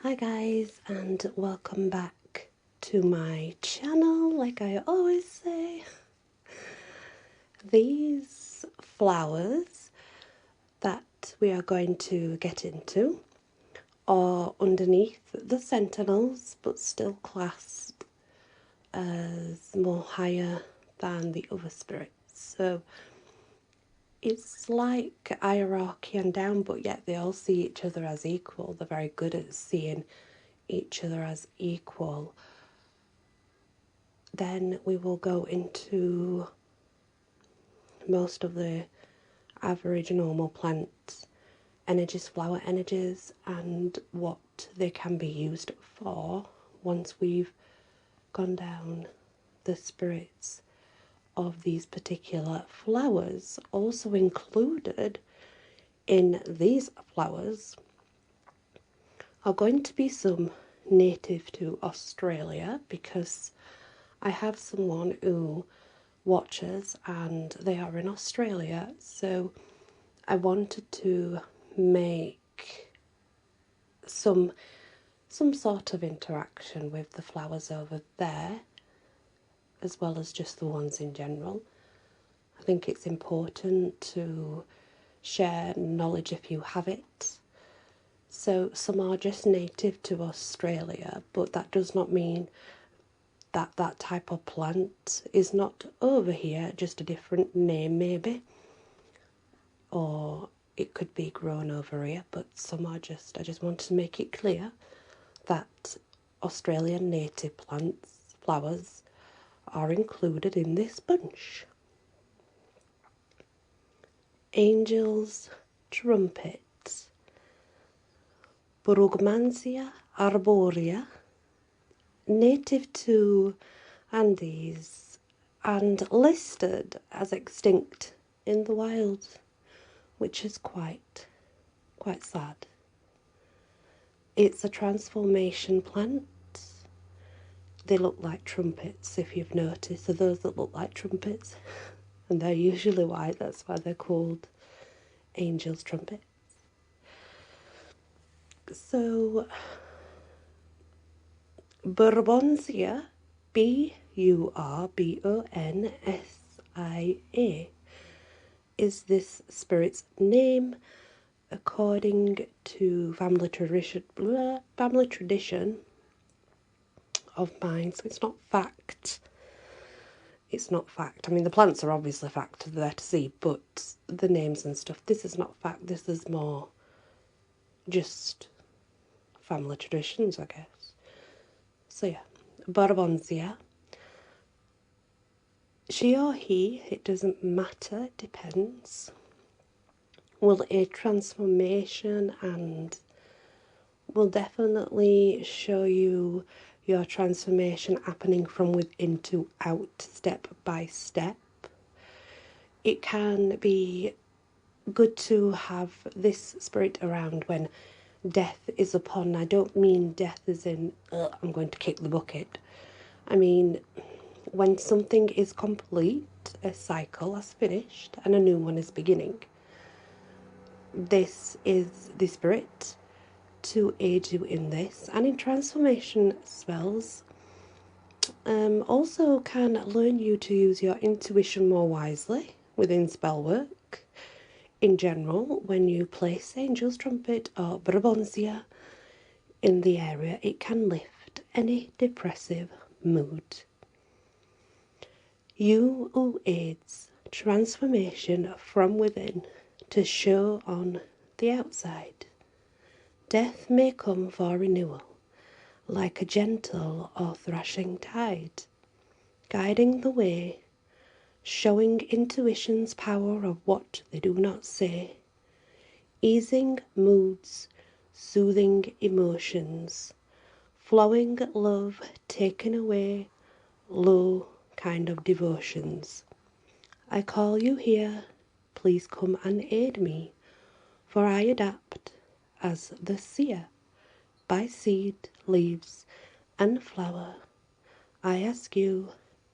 Hi guys, and welcome back to my channel. Like I always say, these flowers that we are going to get into are underneath the Sentinels, but still classed as more higher than the other spirits. So it's like hierarchy and down, but yet they all see each other as equal. They're very good at seeing each other as equal. Then we will go into most of the average normal plant energies, flower energies, and what they can be used for once we've gone down the spirits of these particular flowers. Also included in these flowers are going to be some native to Australia, because I have someone who watches and they are in Australia, so I wanted to make some sort of interaction with the flowers over there, as well as just the ones in general. I think it's important to share knowledge if you have it. So some are just native to Australia, but that does not mean that that type of plant is not over here, just a different name maybe. Or it could be grown over here, but some are just, I just wanted to make it clear that Australian native plants, flowers, are included in this bunch. Angel's trumpet, Brugmansia arborea, native to Andes and listed as extinct in the wild, which is quite sad. It's a transformation plant. They look like trumpets, if you've noticed. So those that look like trumpets, and they're usually white, that's why they're called angel's trumpets. So Burbonsia, Burbonsia, is this spirit's name according to family tradition of mine. So it's not fact. It's not fact. I mean, the plants are obviously fact, they're there to see, but the names and stuff, this is not fact. This is more just family traditions, I guess. So yeah, Bourbonsia. She or he, it doesn't matter, it depends, will a transformation and will definitely show you your transformation happening from within to out, step by step. It can be good to have this spirit around when death is upon. I don't mean death as in, I'm going to kick the bucket. I mean, when something is complete, a cycle has finished and a new one is beginning. This is the spirit to aid you in this, and in transformation spells. Also can learn you to use your intuition more wisely within spell work. In general, when you place Angel's Trumpet or Brabonsia in the area, it can lift any depressive mood. You who aids transformation from within to show on the outside. Death may come for renewal, like a gentle or thrashing tide, guiding the way, showing intuition's power of what they do not say, easing moods, soothing emotions, flowing love, taking away low kind of devotions. I call you here, please come and aid me, for I adapt as the seer, by seed, leaves, and flower. I ask you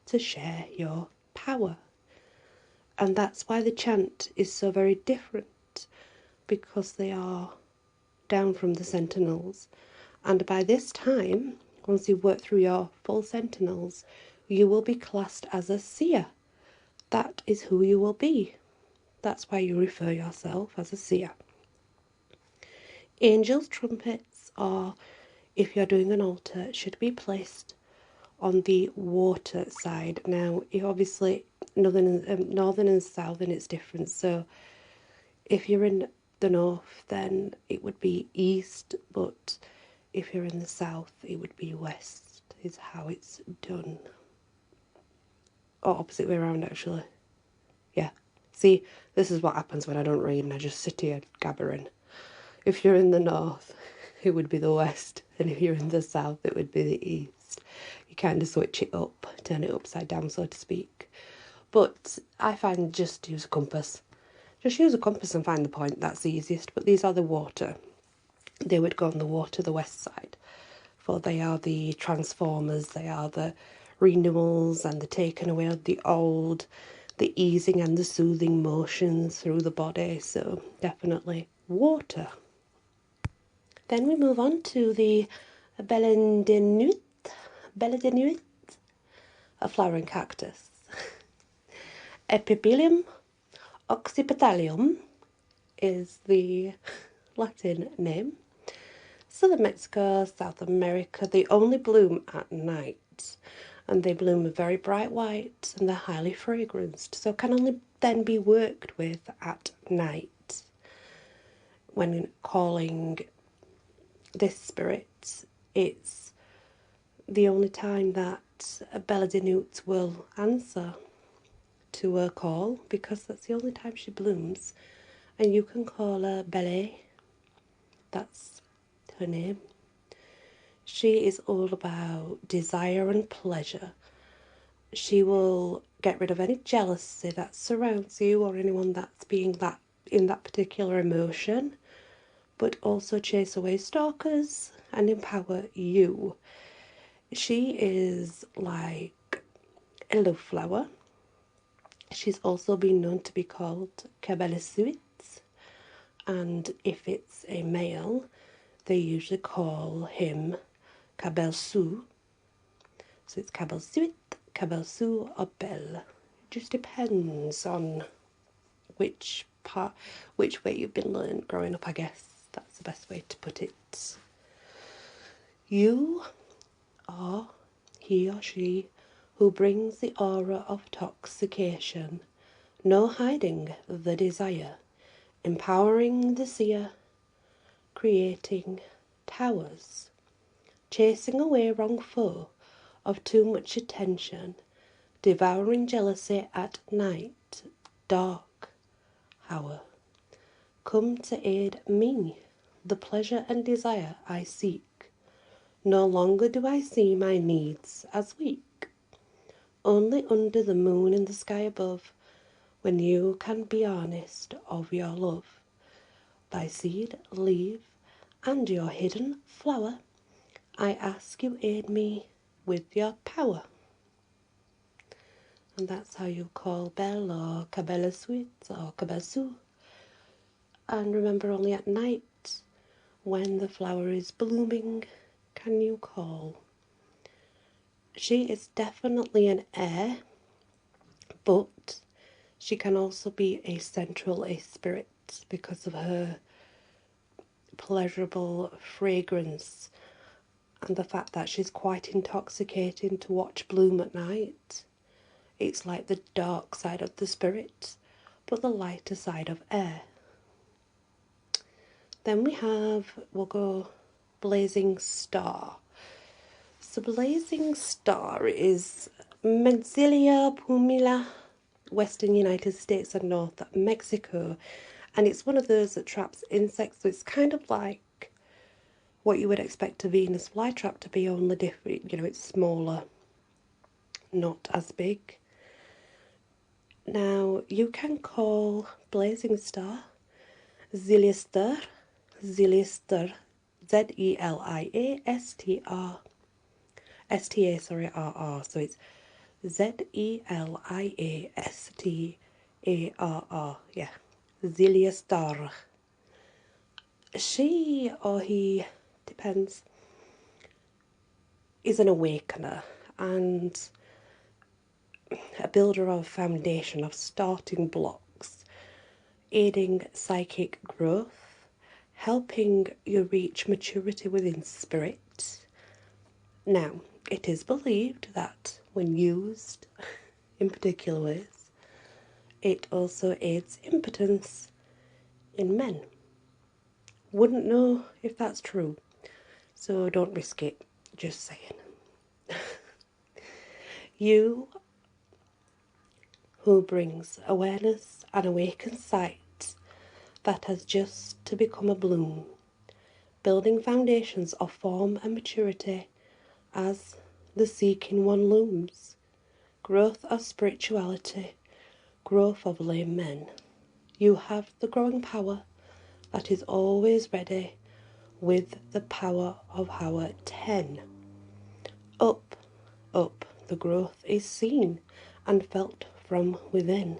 to share your power. And that's why the chant is so very different, because they are down from the Sentinels And by this time, once you've worked through your full Sentinels, you will be classed as a seer. That is who you will be. That's why you refer yourself as a seer. Angels' trumpets, or if you're doing an altar, should be placed on the water side. Now, obviously, northern and southern, it's different. So, if you're in the north, then it would be east, but if you're in the south, it would be west, is how it's done. Or opposite way around, actually. Yeah. See, this is what happens when I don't read and I just sit here gabbering. If you're in the north, it would be the west, and if you're in the south, it would be the east. You kind of switch it up, turn it upside down, so to speak. But I find just use a compass. Just use a compass and find the point, that's the easiest. But these are the water. They would go on the water, the west side. For they are the transformers, they are the renewals and the taking away of the old, the easing and the soothing motions through the body. So definitely water. Then we move on to the Belenuit, a flowering cactus. Epiphyllum oxypetalium is the Latin name. Southern Mexico, South America, they only bloom at night, and they bloom very bright white and they're highly fragranced, so can only then be worked with at night. When calling this spirit, it's the only time that Belenuit will answer to her call, because that's the only time she blooms, and you can call her Bele. That's her name. She is all about desire and pleasure. She will get rid of any jealousy that surrounds you or anyone that's being that in that particular emotion, but also chase away stalkers and empower you. She is like a love flower. She's also been known to be called Cabellisuit, and if it's a male, they usually call him Cabelsu. So it's Cabelsuit, Cabelsu, or Belle. It just depends on which way you've been learned growing up, I guess. That's the best way to put it. You are he or she who brings the aura of toxication, no hiding the desire, empowering the seer, creating towers, chasing away wrong foe of too much attention, devouring jealousy at night, dark hour. Come to aid me, the pleasure and desire I seek. No longer do I see my needs as weak. Only under the moon in the sky above, when you can be honest of your love. By seed, leaf, and your hidden flower, I ask you aid me with your power. And that's how you call Belle or Cabellisuit or Cabelsu. And remember, only at night, when the flower is blooming, can you call. She is definitely an air, but she can also be a central spirit because of her pleasurable fragrance and the fact that she's quite intoxicating to watch bloom at night. It's like the dark side of the spirit, but the lighter side of air. Then we'll go Blazing Star. So Blazing Star is Menzilia pumila, western United States and North Mexico, and it's one of those that traps insects, so it's kind of like what you would expect a Venus flytrap to be, only different, it's smaller, not as big. Now, you can call Blazing Star Zeliaster, Zeliaster, Zeliastar, R-R, so it's Zeliastar, yeah, Zeliaster. She or he, depends, is an awakener and a builder of foundation, of starting blocks, aiding psychic growth, helping you reach maturity within spirit. Now, it is believed that when used in particular ways, it also aids impotence in men. Wouldn't know if that's true, so don't risk it, just saying. You who brings awareness and awakened sight that has just to become a bloom, building foundations of form and maturity as the seeking one looms, growth of spirituality, growth of lame men. You have the growing power that is always ready with the power of our 10. Up, up, the growth is seen and felt from within.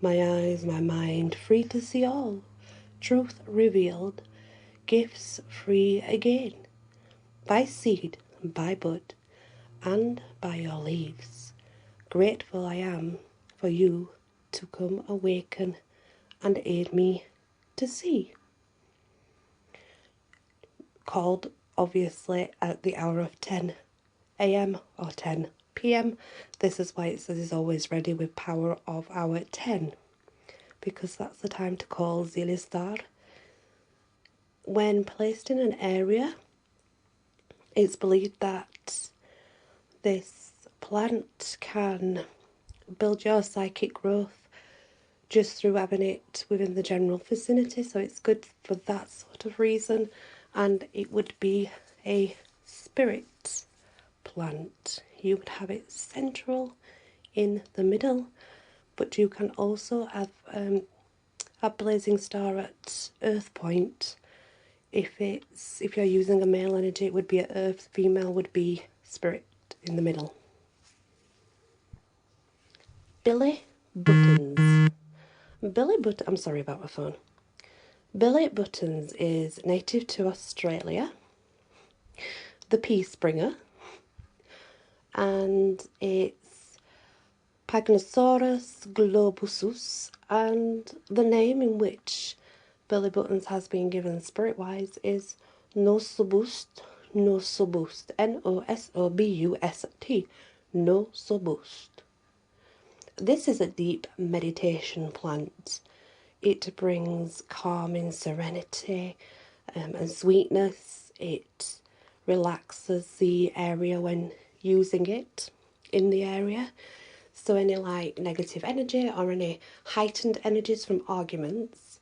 My eyes, my mind, free to see all, truth revealed, gifts free again, by seed, by bud, and by your leaves. Grateful I am for you to come awaken and aid me to see. Called, obviously, at the hour of 10 a.m. or 10 p.m. This is why it says it's always ready with power of hour 10, because that's the time to call Zilistar. When placed in an area, it's believed that this plant can build your psychic growth just through having it within the general vicinity, so it's good for that sort of reason. And it would be a spirit plant. You would have it central in the middle, but you can also have a blazing star at earth point. If you're using a male energy, it would be at earth, female would be spirit in the middle. Billy Buttons. I'm sorry about my phone. Billy Buttons is native to Australia, the peace bringer, and it's Pagnosaurus globusus, and the name in which Billy Buttons has been given spirit-wise is Nosobust, Nosobust, Nosobust, Nosobust. This is a deep meditation plant. It brings calming serenity and sweetness. It relaxes the area when using it in the area. So any like negative energy or any heightened energies from arguments,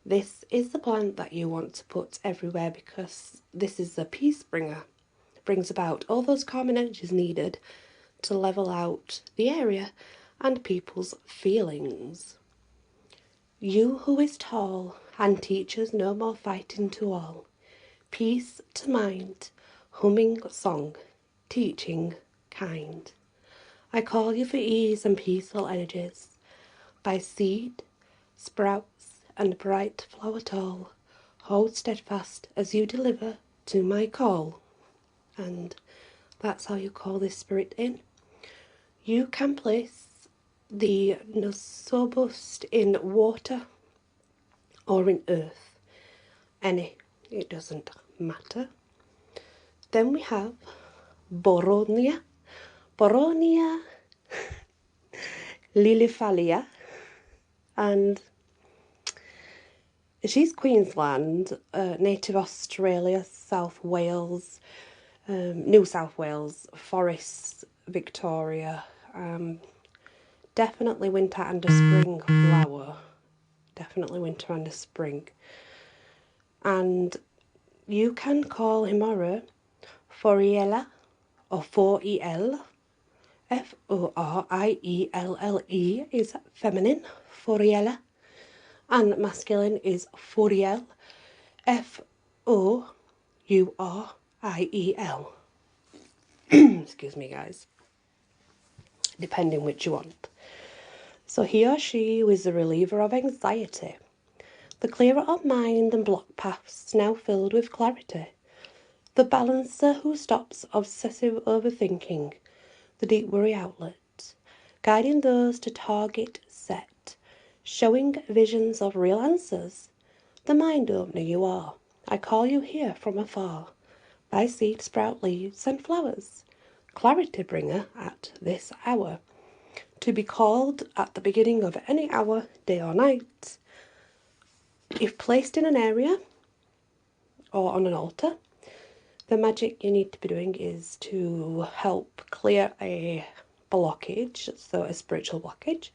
this is the plant that you want to put everywhere, because this is the peace bringer. It brings about all those calming energies needed to level out the area and people's feelings. You who is tall and teaches no more fighting to all, peace to mind, humming song, teaching kind. I call you for ease and peaceful energies, by seed, sprouts, and bright flower tall. Hold steadfast as you deliver to my call. And that's how you call this spirit in. You can place the Nosobust in water or in earth. Any, it doesn't matter. Then we have Boronia lilifalia, and she's Queensland, native Australia, South Wales, New South Wales, forests, Victoria. Definitely winter and a spring flower. Definitely winter and a spring. And you can call him or her Foriella or 4EL. Forielle is feminine, Foriella. And masculine is Foriel, Fouriel. Excuse me, guys. Depending which you want. So he or she is the reliever of anxiety, the clearer of mind and block paths now filled with clarity, The balancer who stops obsessive overthinking, the deep worry outlet, guiding those to target set, showing visions of real answers. The mind opener you are, I call you here from afar, by seed, sprout, leaves, and flowers, clarity bringer at this hour, to be called at the beginning of any hour, day or night. If placed in an area or on an altar, the magic you need to be doing is to help clear a blockage, so a spiritual blockage,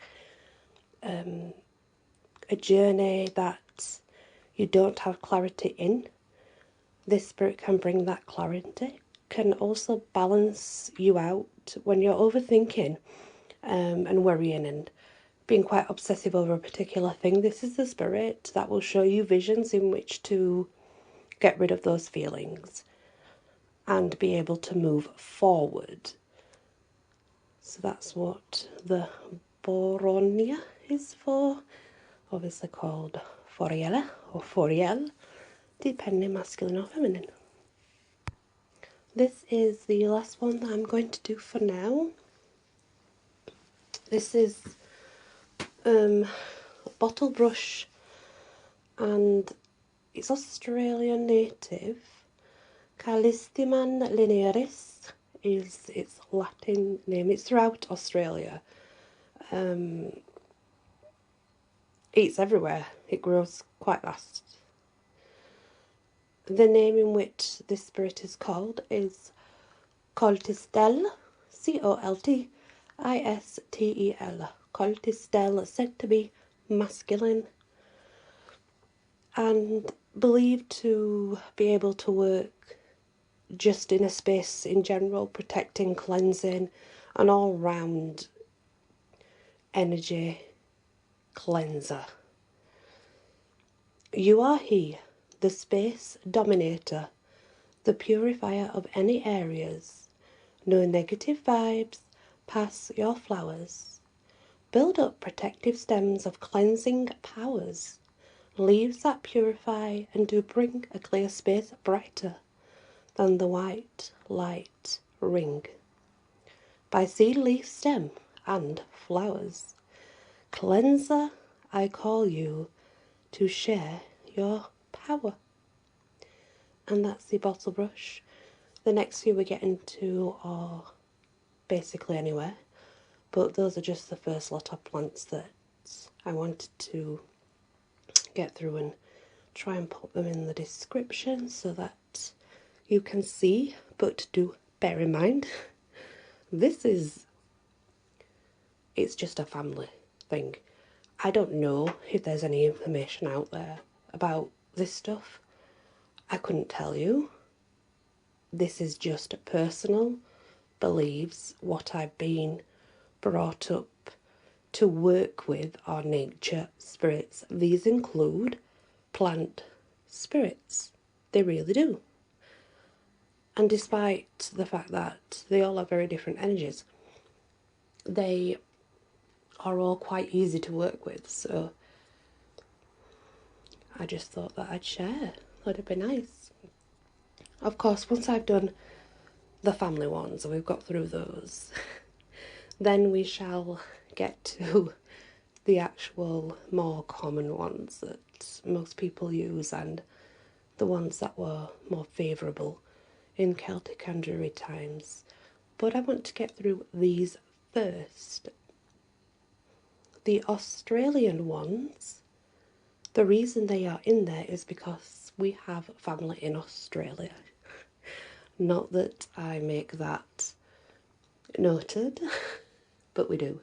a journey that you don't have clarity in. This spirit can bring that clarity, can also balance you out when you're overthinking and worrying and being quite obsessive over a particular thing. This is the spirit that will show you visions in which to get rid of those feelings and be able to move forward. So that's what the Boronia is for, obviously called Foriella or Foriel, depending masculine or feminine. This is the last one that I'm going to do for now. This is a bottle brush, and it's Australian native. Callistiman linearis is its Latin name. It's throughout Australia. It's everywhere. It grows quite fast. The name in which this spirit is called is Coltistel, Coltistel. Coltistel, said to be masculine and believed to be able to work just in a space in general, protecting, cleansing, an all-round energy cleanser. You are he, the space dominator, the purifier of any areas. No negative vibes pass your flowers. Build up protective stems of cleansing powers, leaves that purify and do bring a clear space brighter than the white light ring. By seed, leaf, stem, and flowers, cleanser, I call you to share your power. And that's the bottle brush. The next few we get into are basically anywhere, but those are just the first lot of plants that I wanted to get through and try and put them in the description so that you can see. But do bear in mind, it's just a family thing. I don't know if there's any information out there about this stuff. I couldn't tell you. This is just personal beliefs, what I've been brought up to work with are nature spirits. These include plant spirits. They really do. And despite the fact that they all have very different energies, they are all quite easy to work with. So I just thought that I'd share. That'd be nice. Of course, once I've done the family ones and we've got through those, then we shall get to the actual more common ones that most people use and the ones that were more favourable in Celtic and Druid times. But I want to get through these first. The Australian ones, the reason they are in there is because we have family in Australia. Not that I make that noted, but we do.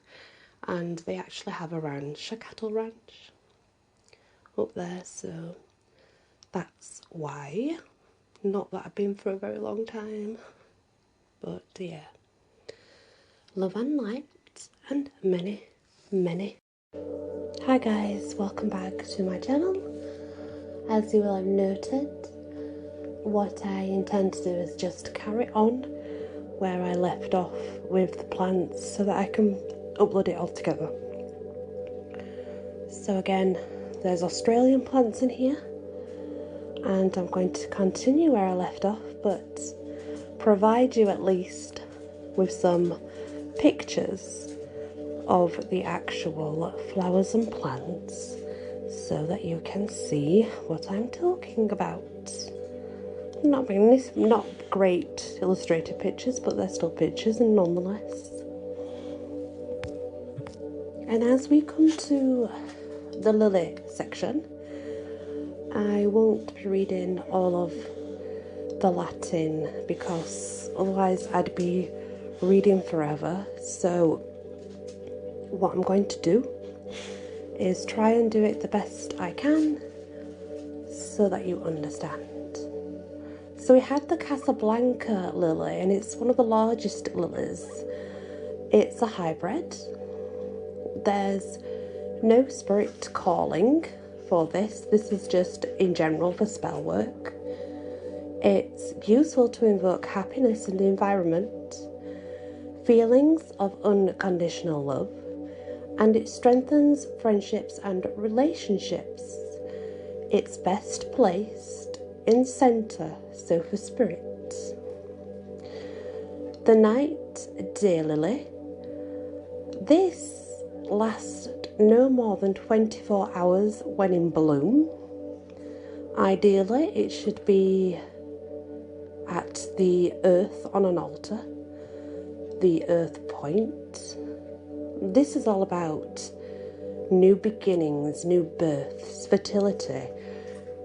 And they actually have a ranch, a cattle ranch up there, so that's why. Not that I've been for a very long time, but yeah. Love and light and many, many. Hi guys, welcome back to my channel. As you will have noted, what I intend to do is just carry on where I left off with the plants so that I can upload it all together. So again, there's Australian plants in here, and I'm going to continue where I left off, but provide you at least with some pictures of the actual flowers and plants so that you can see what I'm talking about. Not great illustrated pictures, but they're still pictures and nonetheless. And as we come to the lily section, I won't be reading all of the Latin because otherwise I'd be reading forever. So what I'm going to do is try and do it the best I can so that you understand. So we have the Casablanca lily, and it's one of the largest lilies. It's a hybrid. There's no spirit calling for this. This is just in general for spell work. It's useful to invoke happiness in the environment, feelings of unconditional love, and it strengthens friendships and relationships. It's best placed in center, so for spirits. The night daylily. This lasts no more than 24 hours when in bloom. Ideally, it should be at the earth on an altar, the earth point. This is all about new beginnings, new births, fertility,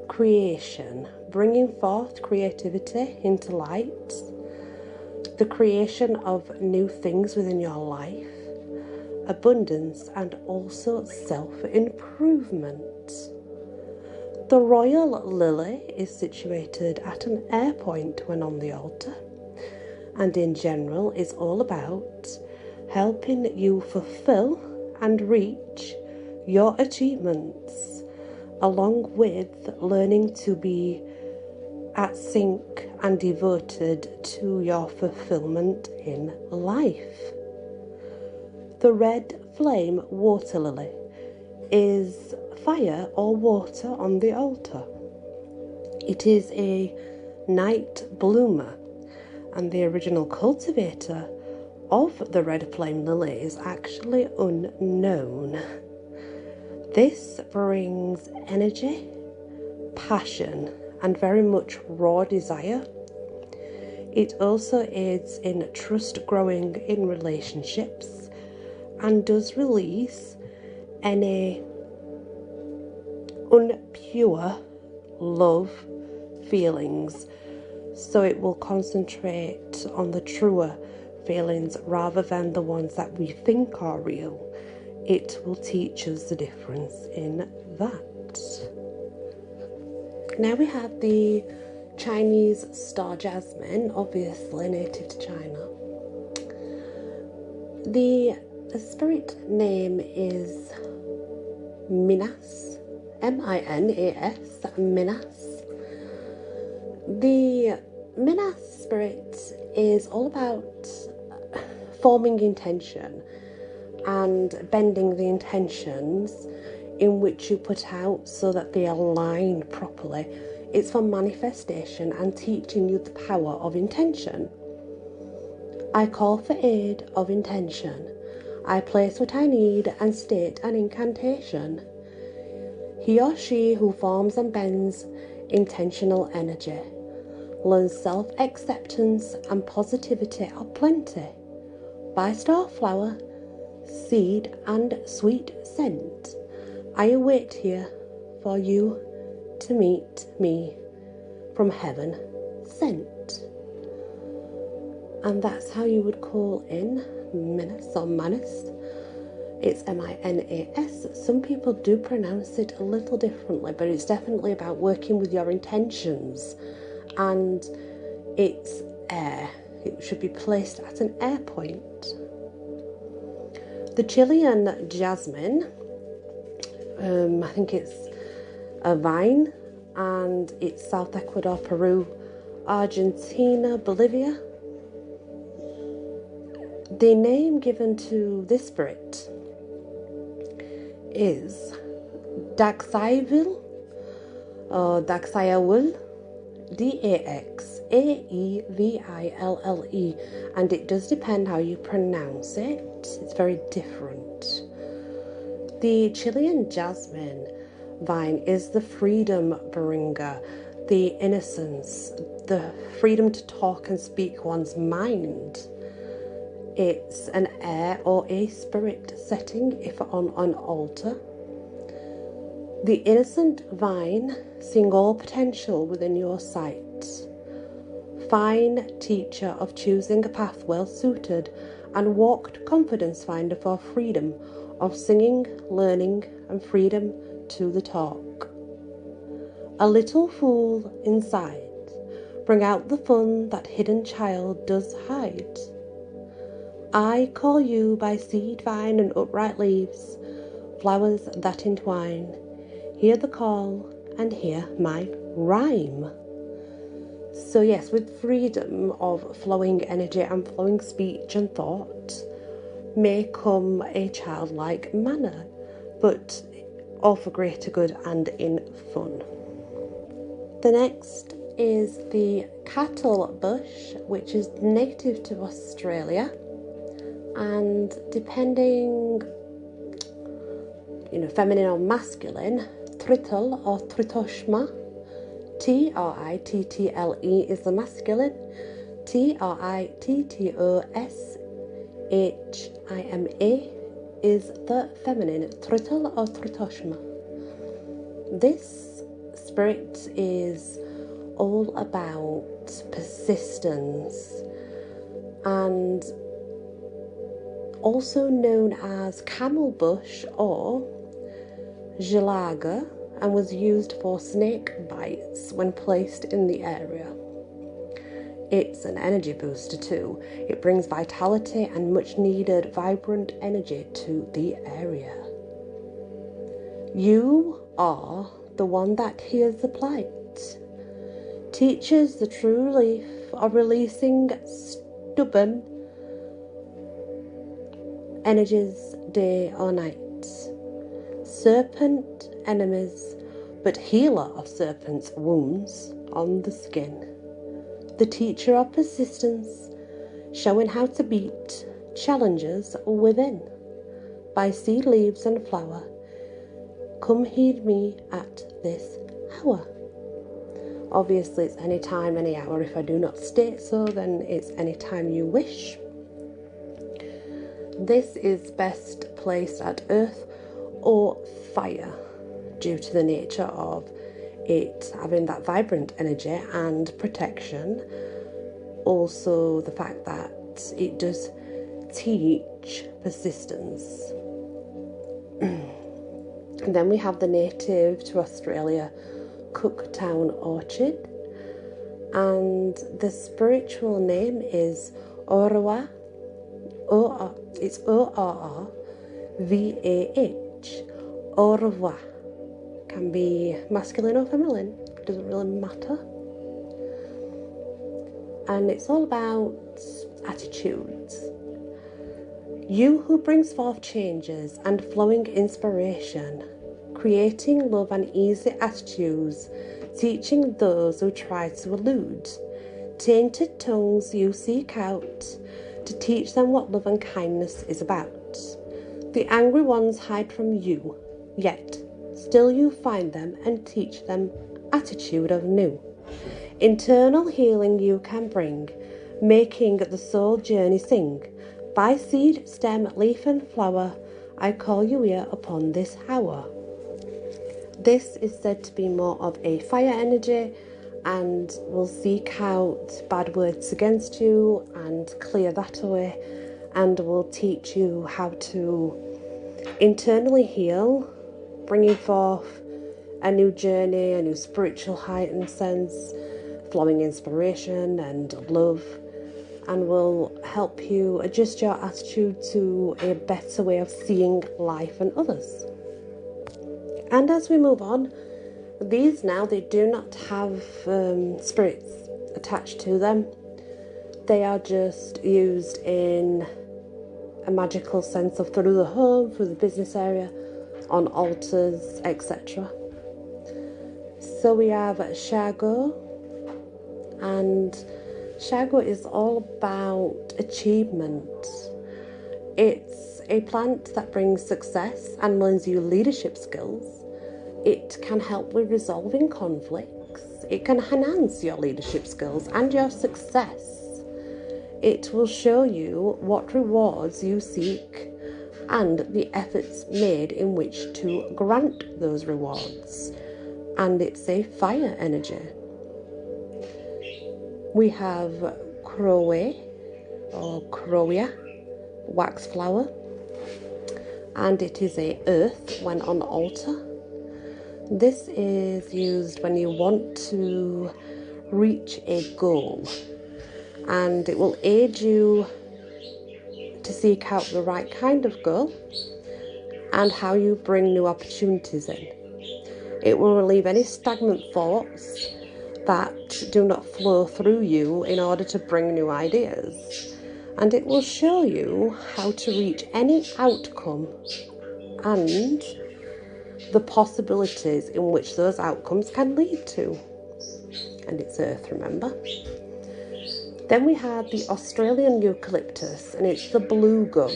creation, bringing forth creativity into light, the creation of new things within your life, abundance, and also self-improvement. The royal lily is situated at an air point when on the altar, and in general is all about helping you fulfill and reach your achievements, along with learning to be at sync and devoted to your fulfillment in life. The red flame water lily is fire or water on the altar. It is a night bloomer, and the original cultivator of the red flame lily is actually unknown. This brings energy, passion, and very much raw desire. It also aids in trust growing in relationships and does release any unpure love feelings, so it will concentrate on the truer feelings rather than the ones that we think are real. It will teach us the difference in that. Now we have the Chinese star jasmine, obviously native to China. The spirit name is Minas, M-I-N-A-S, Minas. The Minas spirit is all about forming intention and bending the intentions in which you put out so that they align properly. It's for manifestation and teaching you the power of intention. I call for aid of intention. I place what I need and state an incantation. He or she who forms and bends intentional energy learns self-acceptance and positivity of plenty by starflower, seed and sweet scent. I await here for you to meet me from heaven sent. And that's how you would call in Minas or Manus. It's M-I-N-A-S. Some people do pronounce it a little differently, but it's definitely about working with your intentions. And it's air. It should be placed at an air point. The Chilean jasmine, I think it's a vine, and it's South Ecuador, Peru, Argentina, Bolivia. The name given to this spirit is Daxayavil or Daxayawil. Daxaeville, and it does depend how you pronounce it. It's very different. The Chilean jasmine vine is the freedom bringer, the innocence, the freedom to talk and speak one's mind. It's an air or a spirit setting if on an altar. The innocent vine, seeing all potential within your sight. Fine teacher of choosing a path well suited, and walked confidence finder for freedom of singing, learning, and freedom to the talk. A little fool inside, bring out the fun that hidden child does hide. I call you by seed vine and upright leaves, flowers that entwine. Hear the call and hear my rhyme. So yes, with freedom of flowing energy and flowing speech and thought may come a childlike manner, but all for greater good and in fun. The next is the cattle bush, which is native to Australia, and depending, feminine or masculine, trittle or tritoshma, Trittle is the masculine, Trittoshima is the feminine, trittle or tritoshma. This spirit is all about persistence and also known as camel bush or gelaga, and was used for snake bites when placed in the area. It's an energy booster too. It brings vitality and much needed vibrant energy to the area. You are the one that hears the plight, teaches the true relief of releasing stubborn energies day or night. Serpent enemies, but healer of serpents' wounds on the skin. The teacher of persistence, showing how to beat challenges within. By seed, leaves and flower, come heed me at this hour. Obviously it's any time, any hour. If I do not state so, then it's any time you wish. This is best placed at earth or fire due to the nature of it having that vibrant energy and protection. Also the fact that it does teach persistence. And then we have the native to Australia Cooktown Orchid, and the spiritual name is Orwa. It's O-R-R-V-A-H. Au revoir. Can be masculine or feminine, doesn't really matter. And it's all about attitudes. You who brings forth changes and flowing inspiration, creating love and easy attitudes, teaching those who try to elude. Tainted tongues you seek out, to teach them what love and kindness is about. The angry ones hide from you, yet still you find them and teach them attitude of new. Internal healing you can bring, making the soul journey sing. By seed, stem, leaf and flower, I call you here upon this hour. This is said to be more of a fire energy and will seek out bad words against you and clear that away, and will teach you how to internally heal, bringing forth a new journey, a new spiritual heightened sense, flowing inspiration and love, and will help you adjust your attitude to a better way of seeing life and others. And as we move on, these now, they do not have spirits attached to them. They are just used in a magical sense of through the home, through the business area, on altars, etc. So we have Shago, And Shago is all about achievement. It's a plant that brings success and learns you leadership skills. It can help with resolving conflicts. It can enhance your leadership skills and your success. It will show you what rewards you seek and the efforts made in which to grant those rewards. And it's a fire energy. We have Crowe or Crowia wax flower, and it is a earth when on altar. This is used when you want to reach a goal, and it will aid you to seek out the right kind of goal and how you bring new opportunities in. It will relieve any stagnant thoughts that do not flow through you in order to bring new ideas. And it will show you how to reach any outcome and the possibilities in which those outcomes can lead to. And it's earth, remember? Then we have the Australian eucalyptus, and it's the blue gum.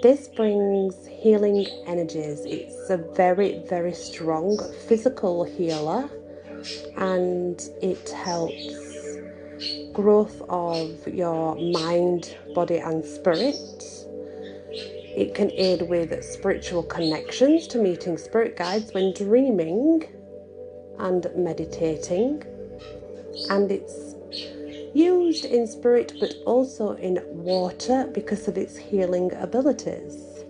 This brings healing energies. It's a very, very strong physical healer, and it helps growth of your mind, body and spirit. It can aid with spiritual connections to meeting spirit guides when dreaming and meditating. And it's used in spirit but also in water because of its healing abilities.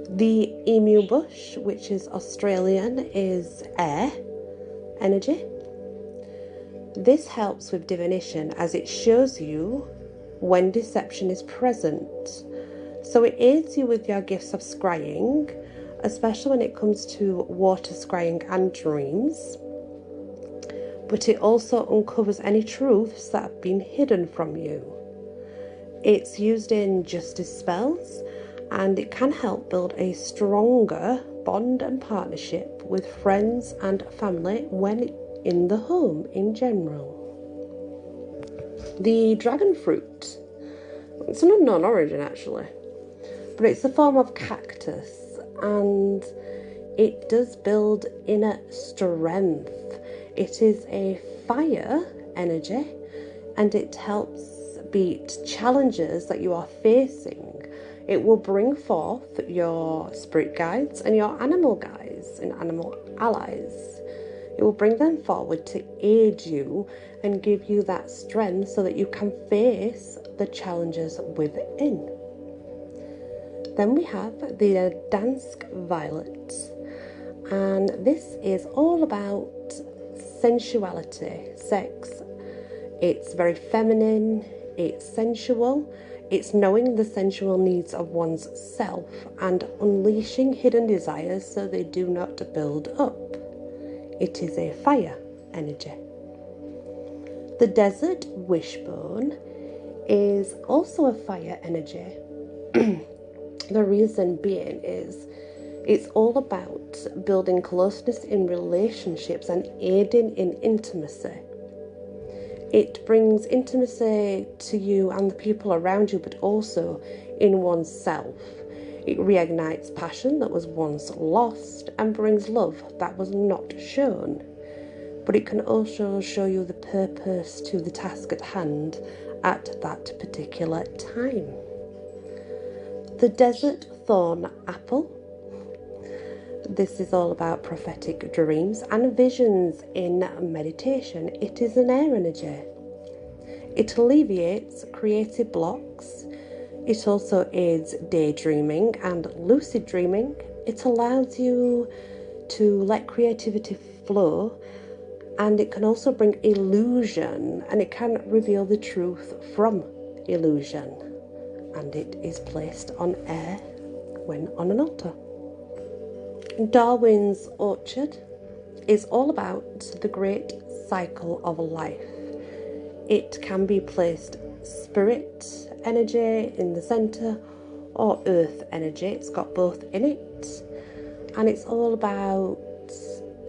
The emu bush, which is Australian, is air energy. This helps with divination as it shows you when deception is present. So it aids you with your gifts of scrying, especially when it comes to water scrying and dreams. But it also uncovers any truths that have been hidden from you. It's used in justice spells, and it can help build a stronger bond and partnership with friends and family when in the home in general. The dragon fruit. It's an unknown origin actually, but it's a form of cactus, and it does build inner strength. It is a fire energy, and it helps beat challenges that you are facing. It will bring forth your spirit guides and your animal guides and animal allies. It will bring them forward to aid you and give you that strength so that you can face the challenges within. Then we have the Dansk violet, and this is all about sensuality, sex. It's very feminine, it's sensual, it's knowing the sensual needs of one's self and unleashing hidden desires so they do not build up. It is a fire energy. The desert wishbone is also a fire energy. The reason being is it's all about building closeness in relationships and aiding in intimacy. It brings intimacy to you and the people around you, but also in oneself. It reignites passion that was once lost and brings love that was not shown. But it can also show you the purpose to the task at hand at that particular time. The desert thorn apple. This is all about prophetic dreams and visions in meditation. It is an air energy. It alleviates creative blocks. It also aids daydreaming and lucid dreaming. It allows you to let creativity flow, and it can also bring illusion, and it can reveal the truth from illusion. And it is placed on air when on an altar. Darwin's orchard is all about the great cycle of life. It can be placed spirit energy in the centre or earth energy. It's got both in it, and it's all about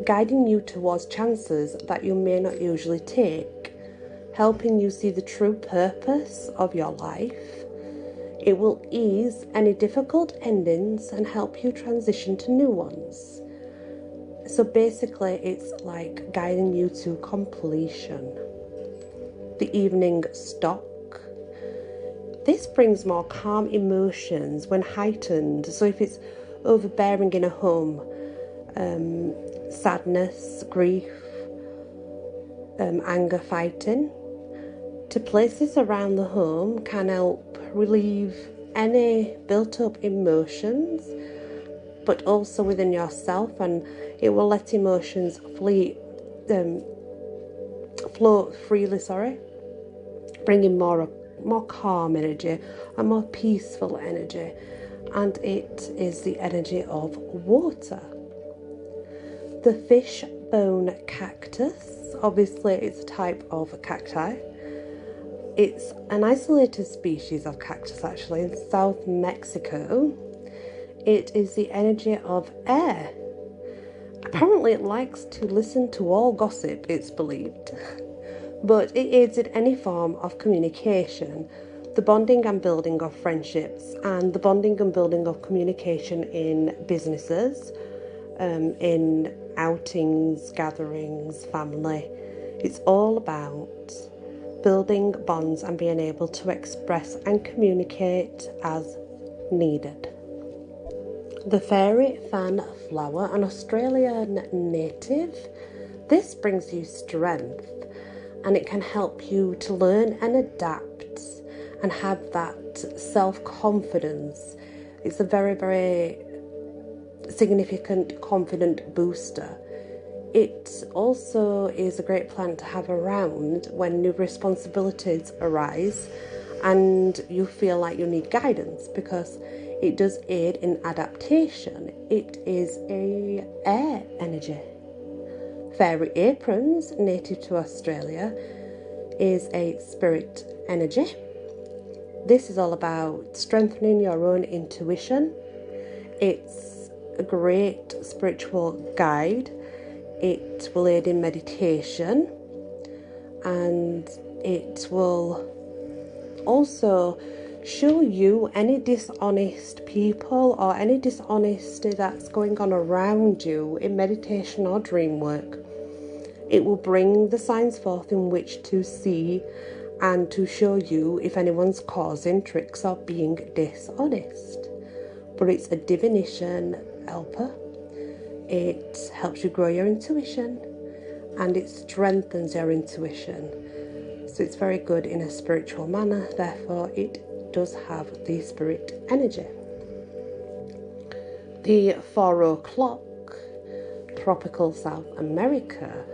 guiding you towards chances that you may not usually take, helping you see the true purpose of your life. It will ease any difficult endings and help you transition to new ones. So basically, it's like guiding you to completion. The evening stock. This brings more calm emotions when heightened. So if it's overbearing in a home, sadness, grief, anger, fighting, to place this around the home can help relieve any built-up emotions, but also within yourself, and it will let emotions flow freely, bringing more calm energy and more peaceful energy. And it is the energy of water. The fishbone cactus, obviously it's a type of cacti. It's an isolated species of cactus actually in South Mexico. It is the energy of air. Apparently it likes to listen to all gossip, it's believed. But it aids in any form of communication, the bonding and building of friendships, and the bonding and building of communication in businesses, in outings, gatherings, family. It's all about building bonds and being able to express and communicate as needed. The fairy fan flower, an Australian native. This brings you strength, and it can help you to learn and adapt and have that self-confidence. It's a very, very significant confident booster. It also is a great plant to have around when new responsibilities arise and you feel like you need guidance, because it does aid in adaptation. It is a air energy. Fairy aprons, native to Australia, is a spirit energy. This is all about strengthening your own intuition. It's a great spiritual guide. It will aid in meditation, and it will also show you any dishonest people or any dishonesty that's going on around you in meditation or dream work. It will bring the signs forth in which to see and to show you if anyone's causing tricks or being dishonest. But it's a divination helper. It helps you grow your intuition and it strengthens your intuition. So it's very good in a spiritual manner, therefore it does have the spirit energy. The 4 o'clock, tropical South America.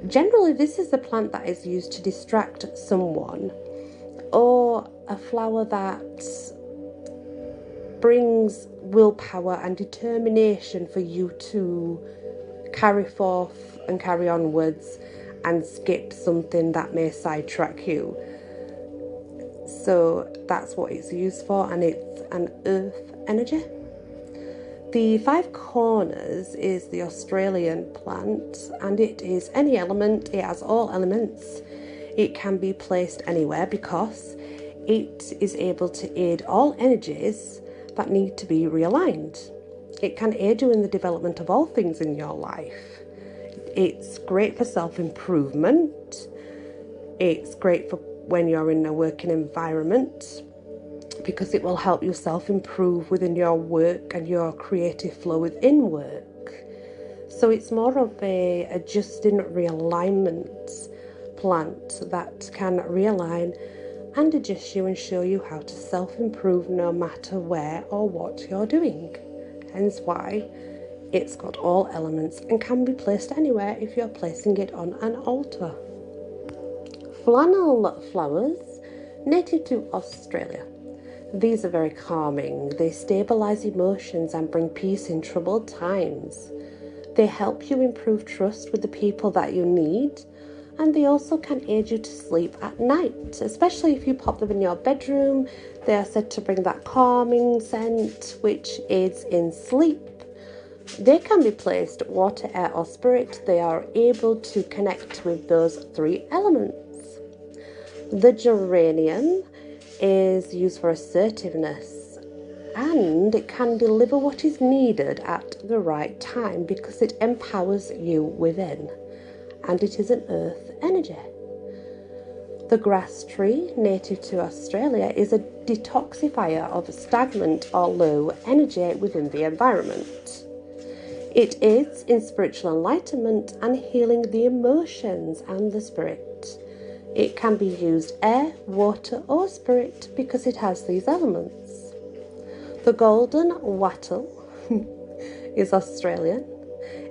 Generally, this is a plant that is used to distract someone, or a flower that brings willpower and determination for you to carry forth and carry onwards and skip something that may sidetrack you. So that's what it's used for, and it's an earth energy. The 5 corners is the Australian plant, and it is any element. It has all elements. It can be placed anywhere because it is able to aid all energies that need to be realigned. It can aid you in the development of all things in your life. It's great for self-improvement. It's great for when you're in a working environment, because it will help you self-improve within your work and your creative flow within work. So it's more of a adjusting realignment plant that can realign and adjust you and show you how to self-improve no matter where or what you're doing. Hence why it's got all elements and can be placed anywhere if you're placing it on an altar. Flannel flowers, native to Australia. These are very calming. They stabilize emotions and bring peace in troubled times. They help you improve trust with the people that you need, and they also can aid you to sleep at night, especially if you pop them in your bedroom. They are said to bring that calming scent which aids in sleep. They can be placed water, air, or spirit. They are able to connect with those three elements. The geranium is used for assertiveness, and it can deliver what is needed at the right time because it empowers you within, and it is an earth energy. The grass tree, native to Australia, is a detoxifier of stagnant or low energy within the environment. It aids in spiritual enlightenment and healing the emotions and the spirit. It can be used air, water, or spirit because it has these elements. The golden wattle is Australian.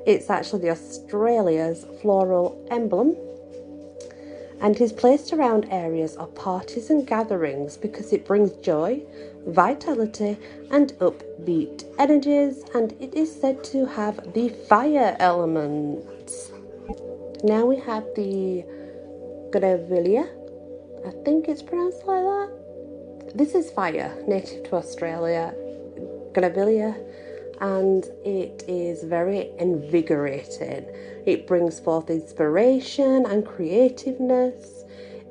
It's actually the Australia's floral emblem, and is placed around areas of parties and gatherings because it brings joy, vitality, and upbeat energies, and it is said to have the fire element. Now we have the grevillea. I think it's pronounced like that. This is fire, native to Australia, grevillea, and it is very invigorating. It brings forth inspiration and creativeness.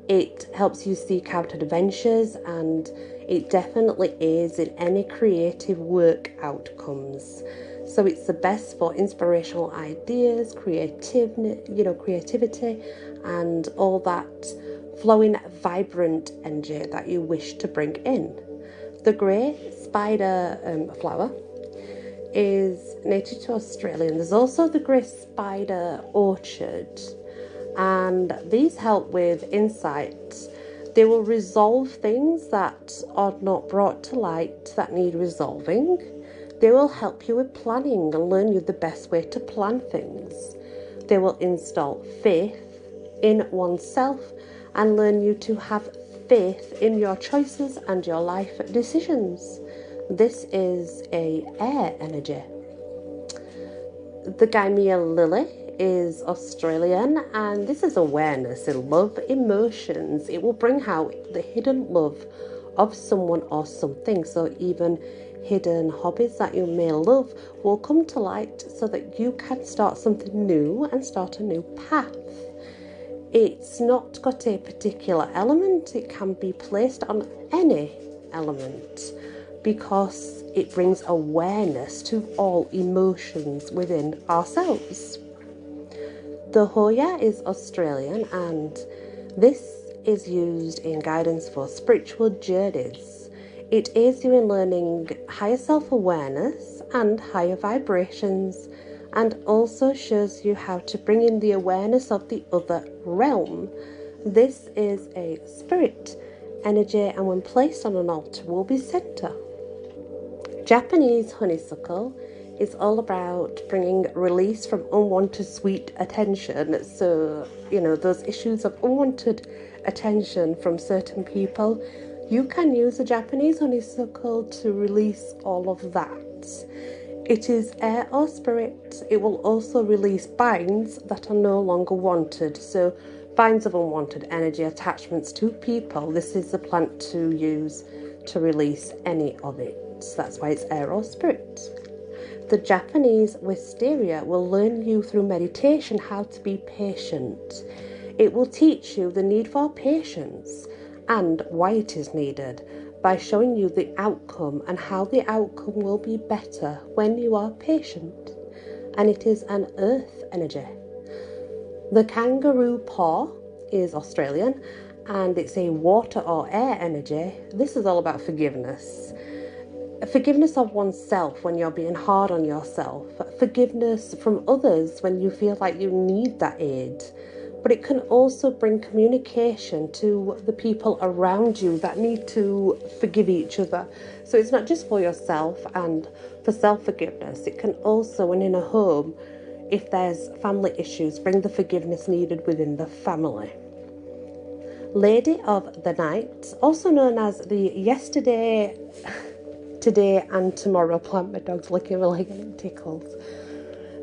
It helps you seek out adventures, and it definitely aids in any creative work outcomes. So it's the best for inspirational ideas, creativity, and all that flowing, vibrant energy that you wish to bring in. The grey spider flower is native to Australia, and there's also the grey spider orchid, and these help with insight. They will resolve things that are not brought to light that need resolving. They will help you with planning and learn you the best way to plan things. They will install faith in oneself and learn you to have faith in your choices and your life decisions. This is a air energy. The Gaimea lily is Australian, and this is awareness in love, emotions. It will bring out the hidden love of someone or something. So even hidden hobbies that you may love will come to light so that you can start something new and start a new path. It's not got a particular element. It can be placed on any element, because it brings awareness to all emotions within ourselves. The Hoya is Australian, and this is used in guidance for spiritual journeys. It aids you in learning higher self-awareness and higher vibrations, and also shows you how to bring in the awareness of the other realm. This is a spirit energy, and when placed on an altar will be center. Japanese honeysuckle is all about bringing release from unwanted sweet attention. So, those issues of unwanted attention from certain people, you can use a Japanese honeysuckle to release all of that. It is air or spirit. It will also release binds that are no longer wanted. So, binds of unwanted energy, attachments to people. This is the plant to use to release any of it. That's why it's air or spirit. The Japanese wisteria will learn you through meditation how to be patient. It will teach you the need for patience and why it is needed by showing you the outcome and how the outcome will be better when you are patient. And it is an earth energy. The kangaroo paw is Australian, and it's a water or air energy. This is all about forgiveness. Forgiveness of oneself when you're being hard on yourself. Forgiveness from others when you feel like you need that aid. But it can also bring communication to the people around you that need to forgive each other. So it's not just for yourself and for self-forgiveness. It can also, when in a home, if there's family issues, bring the forgiveness needed within the family. Lady of the Night, also known as the yesterday, today and tomorrow plant. My dog's licking my leg and it tickles.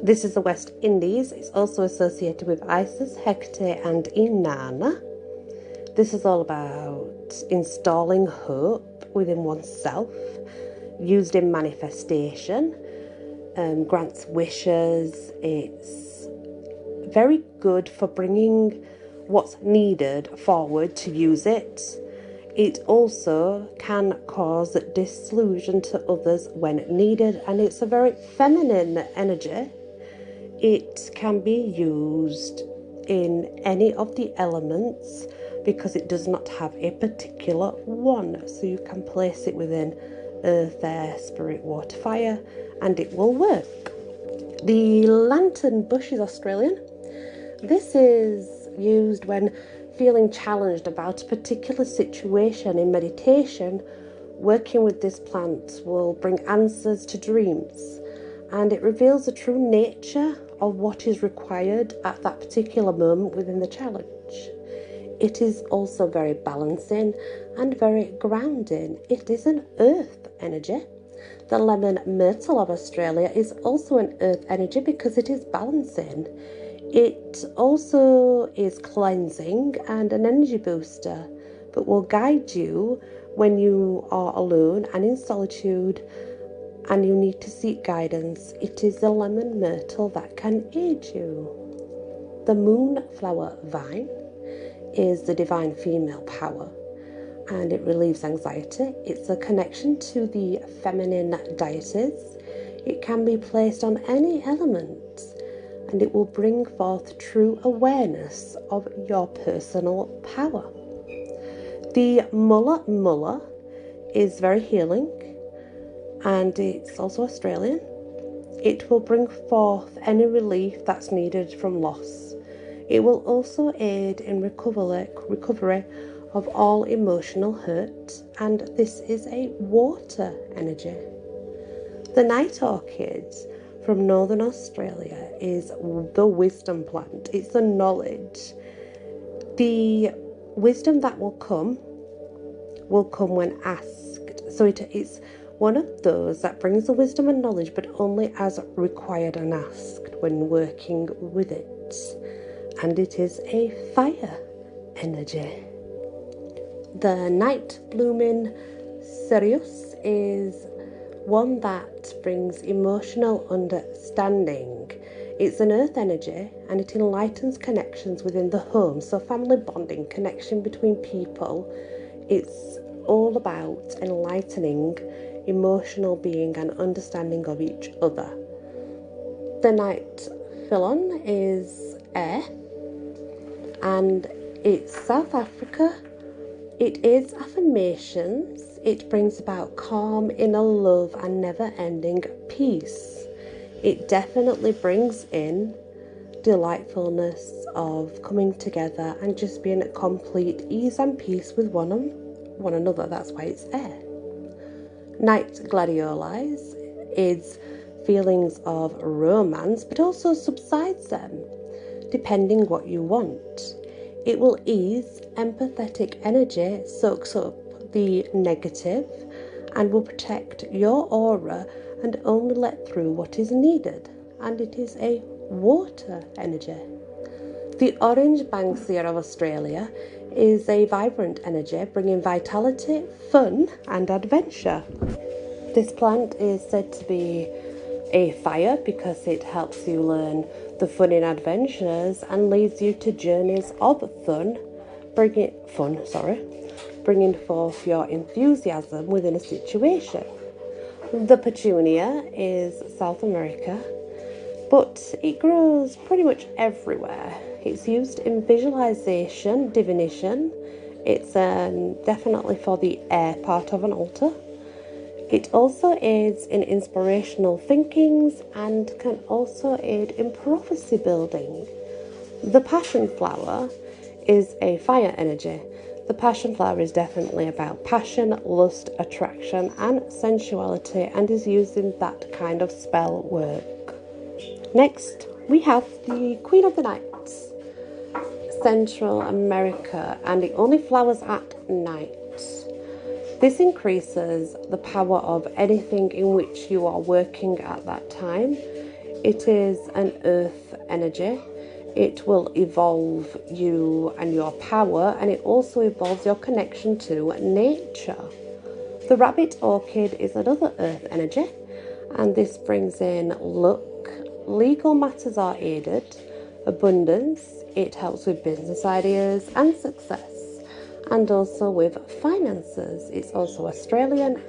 This is the West Indies. It's also associated with Isis, Hecate and Inanna. This is all about installing hope within oneself, used in manifestation. grants wishes. It's very good for bringing what's needed forward to use it. It also can cause disillusion to others when needed, and it's a very feminine energy. It can be used in any of the elements because it does not have a particular one, so you can place it within earth, air, spirit, water, fire, and it will work. The lantern bush is Australian. This is used when feeling challenged about a particular situation in meditation. Working with this plant will bring answers to dreams, and it reveals the true nature of what is required at that particular moment within the challenge. It is also very balancing and very grounding. It is an earth energy. The lemon myrtle of Australia is also an earth energy because it is balancing. It also is cleansing and an energy booster, but will guide you when you are alone and in solitude and you need to seek guidance. It is the lemon myrtle that can aid you. The moonflower vine is the divine female power, and it relieves anxiety. It's a connection to the feminine deities. It can be placed on any element, and it will bring forth true awareness of your personal power. The mulla mulla is very healing, and it's also Australian. It will bring forth any relief that's needed from loss. It will also aid in recovery of all emotional hurt, and this is a water energy. The night orchid from Northern Australia is the wisdom plant. It's the knowledge. The wisdom that will come when asked. So it's one of those that brings the wisdom and knowledge, but only as required and asked when working with it. And it is a fire energy. The night blooming cereus is one that brings emotional understanding. It's an earth energy, and it enlightens connections within the home, so family bonding, connection between people. It's all about enlightening emotional being and understanding of each other. The night phelan is air, and it's South Africa. It is affirmations. It brings about calm, inner love, and never-ending peace. It definitely brings in delightfulness of coming together and just being at complete ease and peace with one another. That's why it's air. Night gladioli is feelings of romance, but also subsides them, depending what you want. It will ease empathetic energy, soaks up the negative, and will protect your aura and only let through what is needed. And it is a water energy. The orange banksia of Australia is a vibrant energy, bringing vitality, fun, and adventure. This plant is said to be a fire because it helps you learn the fun in adventures and leads you to journeys of fun, bringing forth your enthusiasm within a situation. The petunia is South America, but it grows pretty much everywhere. It's used in visualization, divination. It's definitely for the air part of an altar. It also aids in inspirational thinkings and can also aid in prophecy building. The passion flower is a fire energy. The passion flower is definitely about passion, lust, attraction, and sensuality, and is used in that kind of spell work. Next, we have the Queen of the Nights, Central America, and it only flowers at night. This increases the power of anything in which you are working at that time. It is an earth energy. It will evolve you and your power, and it also evolves your connection to nature. The rabbit orchid is another earth energy, And this brings in luck, legal matters are aided, abundance, it helps with business ideas and success, and also with finances. It's also Australian,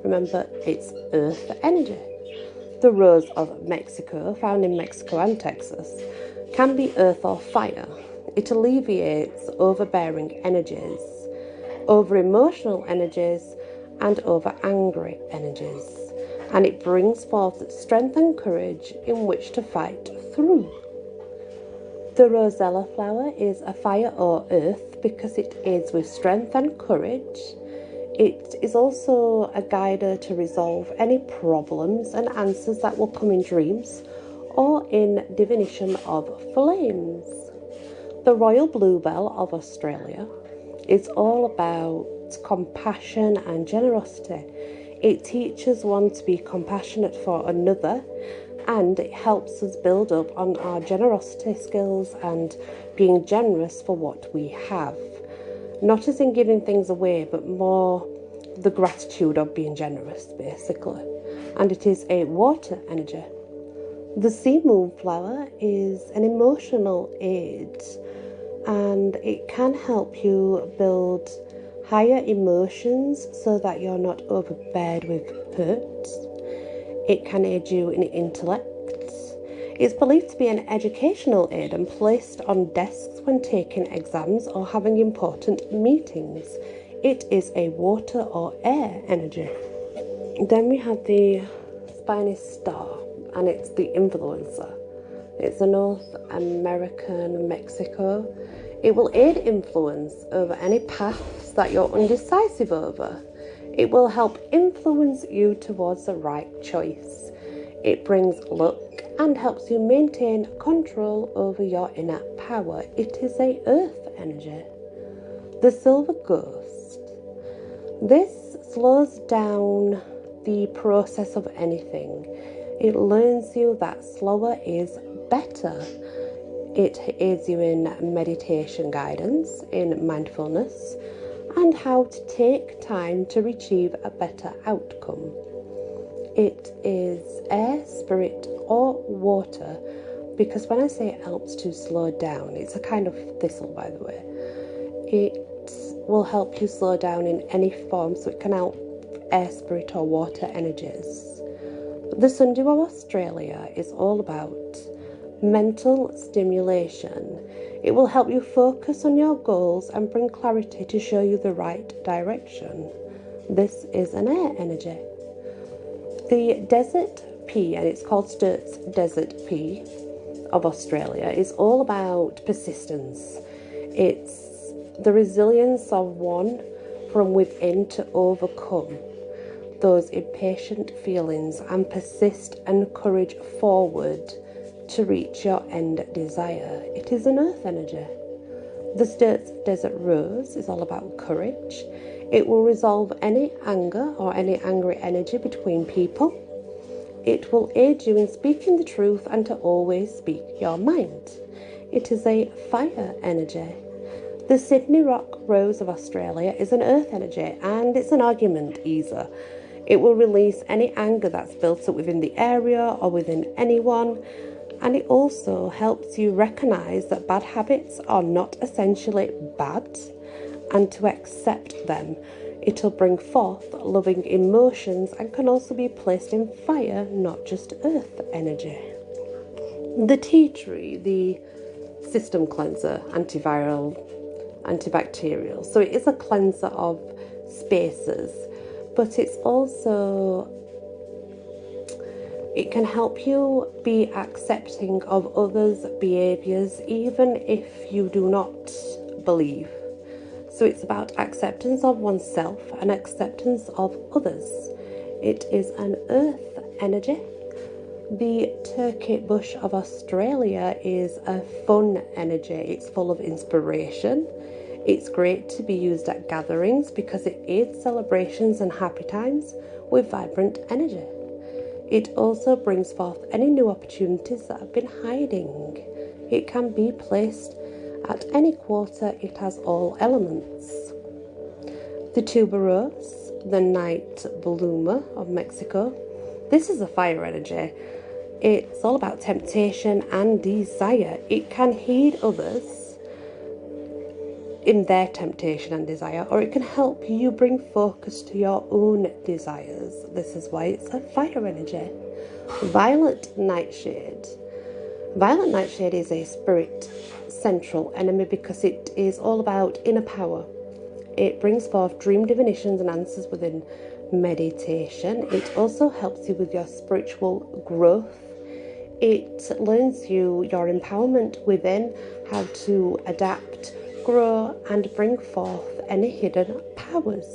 remember it's earth energy. The rose of Mexico, found in Mexico and Texas, can be earth or fire. It alleviates overbearing energies, over emotional energies, and over angry energies. And it brings forth strength and courage in which to fight through. The rosella flower is a fire or earth because it aids with strength and courage. It is also a guider to resolve any problems and answers that will come in dreams or in divination of flames. The royal bluebell of Australia is all about compassion and generosity. It teaches one to be compassionate for another, and it helps us build up on our generosity skills and being generous for what we have. Not as in giving things away, but more the gratitude of being generous, basically. And it is a water energy. The sea moonflower is an emotional aid, and it can help you build higher emotions so that you're not overbeared with hurt. It can aid you in intellect. It's believed to be an educational aid and placed on desks when taking exams or having important meetings. It is a water or air energy. Then we have the Spiny Star, and it's the influencer. It's a North American Mexico. It will aid influence over any paths that you're undecisive over. It will help influence you towards the right choice. It brings luck and helps you maintain control over your inner power. It is a earth energy. The silver ghost. This slows down the process of anything. It learns you that slower is better. It aids you in meditation guidance, in mindfulness, and how to take time to achieve a better outcome. It is air, spirit, or water, because when I say it helps to slow down, it's a kind of thistle, by the way. It will help you slow down in any form, so it can help air, spirit, or water energies. The sundew of Australia is all about mental stimulation. It will help you focus on your goals and bring clarity to show you the right direction. This is an air energy. The desert pea, and it's called Sturt's Desert Pea of Australia, is all about persistence. It's the resilience of one from within to overcome those impatient feelings and persist and courage forward to reach your end desire. It is an earth energy. The Sturt's Desert Rose is all about courage. It will resolve any anger or any angry energy between people. It will aid you in speaking the truth and to always speak your mind. It is a fire energy. The Sydney Rock Rose of Australia is an earth energy, and it's an argument easer. It will release any anger that's built up within the area or within anyone, and it also helps you recognise that bad habits are not essentially bad and to accept them. It'll bring forth loving emotions and can also be placed in fire, not just earth energy. The tea tree, the system cleanser, antiviral, antibacterial. So it is a cleanser of spaces, but it's also, it can help you be accepting of others' behaviours even if you do not believe. So it's about acceptance of oneself and acceptance of others. It is an earth energy. The turkey bush of Australia is a fun energy. It's full of inspiration. It's great to be used at gatherings because it aids celebrations and happy times with vibrant energy. It also brings forth any new opportunities that have been hiding. It can be placed at any quarter. It has all elements. The tuberose, the night bloomer of Mexico, This is a fire energy. It's all about temptation and desire. It can heed others in their temptation and desire, or it can help you bring focus to your own desires. This is why it's a fire energy. Violet Nightshade. Violet Nightshade is a spirit central enemy because it is all about inner power. It brings forth dream divinations and answers within meditation. It also helps you with your spiritual growth. It learns you your empowerment within, how to adapt, grow, and bring forth any hidden powers.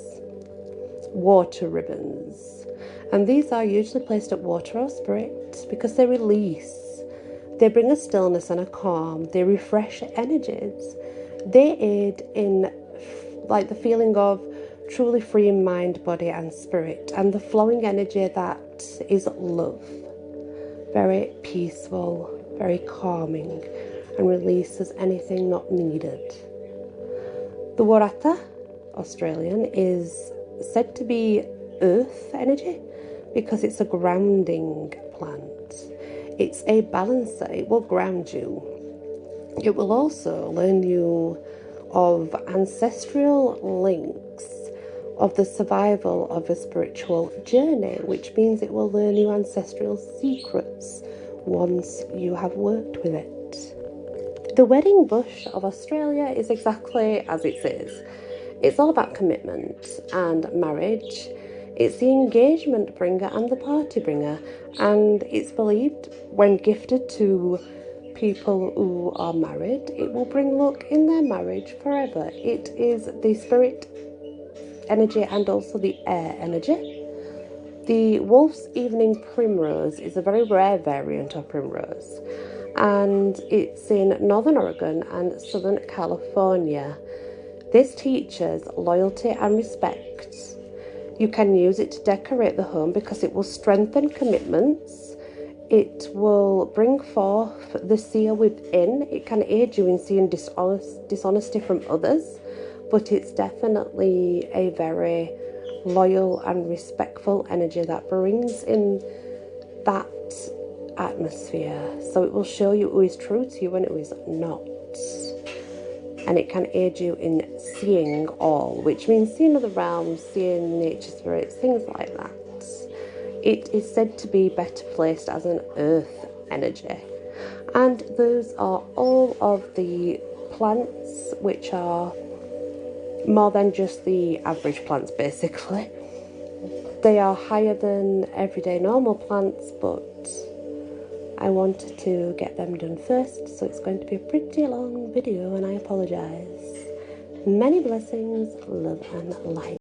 Water ribbons. And these are usually placed at water or spirit because they release. They bring a stillness and a calm. They refresh energies. They aid in like the feeling of truly free in mind, body, and spirit, and the flowing energy that is love. Very peaceful, very calming, and releases anything not needed. The Warata, Australian, is said to be earth energy because it's a grounding plant. It's a balancer. It will ground you. It will also learn you of ancestral links, of the survival of a spiritual journey, which means it will learn you ancestral secrets once you have worked with it. The wedding bush of Australia is exactly as it says. It's all about commitment and marriage. It's the engagement bringer and the party bringer, and it's believed when gifted to people who are married, it will bring luck in their marriage forever. It is the spirit energy and also the air energy. The wolf's evening primrose is a very rare variant of primrose, and it's in Northern Oregon and Southern California. This teaches loyalty and respect. You can use it to decorate the home because it will strengthen commitments. It will bring forth the seer within. It can aid you in seeing dishonesty from others, but it's definitely a very loyal and respectful energy that brings in that atmosphere. So it will show you who is true to you and who is not. And it can aid you in seeing all, which means seeing other realms, seeing nature spirits, things like that. It is said to be better placed as an earth energy. And those are all of the plants which are more than just the average plants, basically. They are higher than everyday normal plants, but I wanted to get them done first, so it's going to be a pretty long video, and I apologise. Many blessings, love and light.